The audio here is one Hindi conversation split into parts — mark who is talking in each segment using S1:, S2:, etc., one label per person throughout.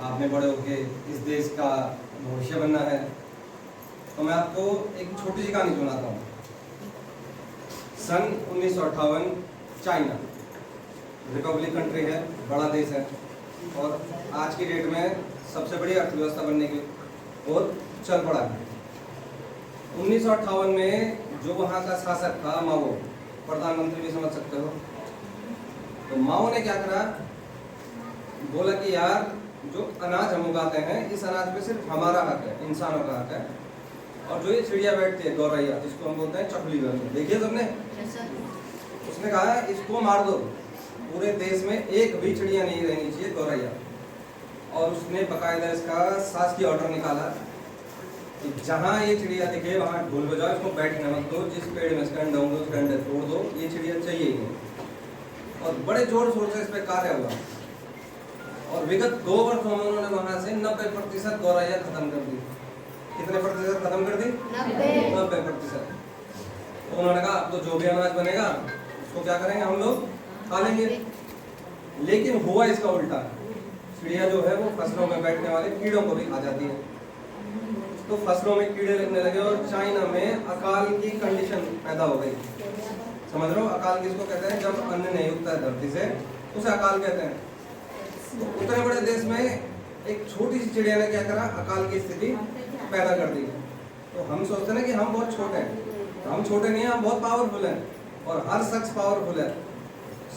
S1: आपने बड़े होके इस देश का भविष्य बनना है। तो मैं आपको एक छोटी सी कहानी सुनाता हूँ। सन 1958 चाइना रिपब्लिक कंट्री है, बड़ा देश है और आज की डेट में सबसे बड़ी अर्थव्यवस्था बनने की और चल पड़ा है। 1958 में जो वहाँ का शासक था माओ, प्रधानमंत्री भी समझ सकते हो, तो माओ ने क्या करा, बोला कि यार जो अनाज हम उगाते हैं इस अनाज में सिर्फ हमारा हक है, इंसानों का हक है। और जो ये चिड़िया बैठती है गौरैया, जिसको हम बोलते हैं चकली घर में, देखिए सबने, उसने कहा इसको मार दो, पूरे देश में एक भी चिड़िया नहीं रहनी चाहिए गौरैया। और उसने बकायदा इसका शासकीय ऑर्डर निकाला कि जहाँ ये चिड़िया दिखे वहाँ ढोल बजाओ, इसको बैठने मत दो, जिस पेड़ में इसका अंडा होंगे उसका अंडे तोड़ दो, ये चिड़िया चाहिए ही नहीं। और बड़े जोर शोर से इस पर कार्य हुआ और विगत 2 वर्षों में उन्होंने वहां से 90% गौरैया खत्म कर दी। कितने प्रतिशत खत्म कर दी? 90%। तो उन्होंने कहा अब तो जो भी अनाज बनेगा उसको क्या करेंगे, हम लोग खा लेंगे। लेकिन हुआ इसका उल्टा, चिड़िया जो है वो फसलों में बैठने वाले कीड़ों को भी खा जाती है। तो फसलों में कीड़े लगने लगे और चाइना में अकाल की कंडीशन पैदा हो गई। समझ रहे हो अकाल किसको कहते हैं? जब अन्न नहीं उगता है धरती से, उसे अकाल कहते हैं। तो उतने बड़े देश में एक छोटी सी चिड़िया ने क्या करा, अकाल की स्थिति पैदा कर दी। तो हम सोचते हैं कि हम बहुत छोटे हैं, तो हम छोटे नहीं हैं, हम बहुत पावरफुल हैं और हर शख्स पावरफुल है।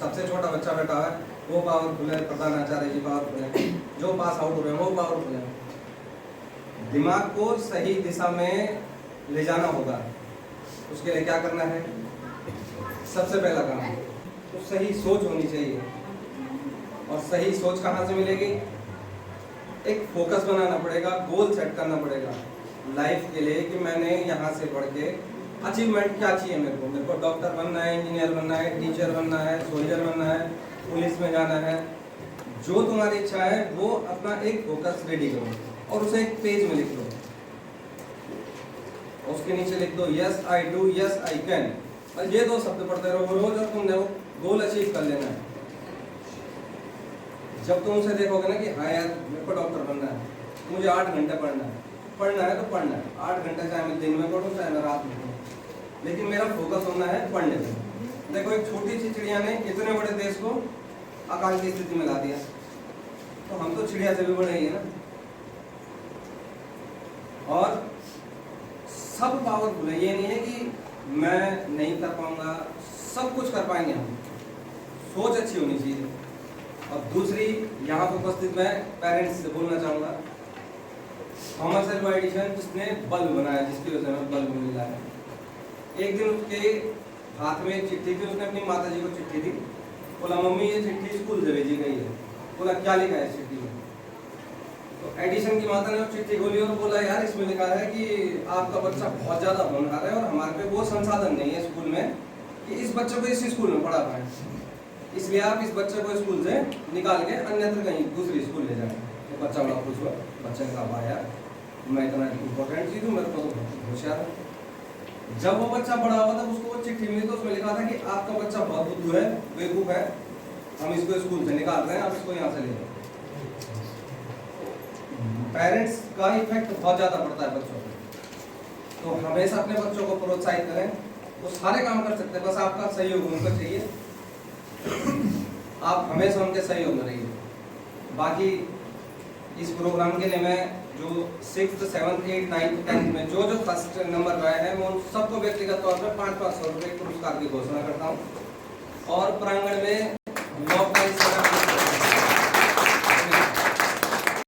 S1: सबसे छोटा बच्चा बैठा है वो पावरफुल है, प्रधानाचार्य जी पावरफुल है, जो पास आउट हो रहे हैं वो पावरफुल है। दिमाग को सही दिशा में ले जाना होगा, उसके लिए क्या करना है? सबसे पहला काम तो सही सोच होनी चाहिए। और सही सोच कहाँ से मिलेगी? एक फोकस बनाना पड़ेगा, गोल सेट करना पड़ेगा लाइफ के लिए कि मैंने यहाँ से बढ़ के अचीवमेंट क्या चाहिए मेरे को डॉक्टर बनना है, इंजीनियर बनना है, टीचर बनना है, सोल्जर बनना है, पुलिस में जाना है। जो तुम्हारी इच्छा है वो अपना एक फोकस रेडी करो और उसे एक पेज में लिख लो। उसके नीचे लिख दो yes I do, yes I can. बस ये 2 शब्द पढ़ते रहो रोज और तुमने वो गोल अचीव कर लेना है। जब तुम उसे देखोगे ना कि हाँ यार मेरे को डॉक्टर बनना है, मुझे 8 घंटे पढ़ना है तो पढ़ना है। 8 घंटे चाहे मैं दिन में पढ़ूँ चाहे मैं रात में पढ़ूँ, लेकिन मेरा फोकस होना है पढ़ने में। देखो एक छोटी सी चिड़िया ने इतने बड़े देश को अकाल की स्थिति में ला दिया, तो हम तो चिड़िया से भी बड़े ही है ना। और सब पावरफुल है, ये नहीं है कि मैं नहीं कर पाऊंगा, सब कुछ कर पाएंगे हम। सोच अच्छी होनी चाहिए। और दूसरी यहाँ पर उपस्थित मैं पेरेंट्स से बोलना चाहूँगा, थॉमस एल्वा एडिसन जिसने बल्ब बनाया, जिसकी वजह से हमें बल्ब मिल रहा है, एक दिन उसके हाथ में एक चिट्ठी थी, उसने अपनी माता जी को चिट्ठी दी। बोला मम्मी ये चिट्ठी स्कूल से भेजी गई है। बोला क्या लिखा है इस चिट्ठी में? तो एडिसन की माता ने वो चिट्ठी खोली और बोला यार इसमें लिखा है कि आपका बच्चा बहुत ज़्यादा होनहार है और हमारे पे वो संसाधन नहीं है स्कूल में कि इस बच्चे को इसी स्कूल में पढ़ा पाए, इसलिए आप इस बच्चे को स्कूल से निकाल के अन्यत्र कहीं दूसरी स्कूल ले जाएं। तो बच्चा बड़ा खुश हुआ, बच्चे ने कहा भाई यार मैं इतना इम्पोर्टेंट चीज़ हूँ, मेरे को तो होशियार है। जब वो बच्चा बड़ा हुआ तब उसको वो चिट्ठी मिली, तो उसमें लिखा था कि आपका बच्चा बहुत बुद्धू है, बेवकूफ़ है, हम इसको स्कूल से निकाल रहे हैं, आप इसको यहाँ से ले जाओ। पेरेंट्स का इफेक्ट बहुत ज़्यादा पड़ता है बच्चों पर, तो हमेशा अपने बच्चों को प्रोत्साहित करें। वो सारे काम कर सकते हैं, बस आपका सहयोग उनको चाहिए। आप हमेशा उनके सहयोग में रहिए। बाकी इस प्रोग्राम के लिए मैं जो 6th, 7th, 8th, 9th, 10th में जो फर्स्ट नंबर पाए हैं मैं उन सबको व्यक्तिगत तौर पर 500 रुपये पुरस्कार की घोषणा करता हूँ। और प्रांगण में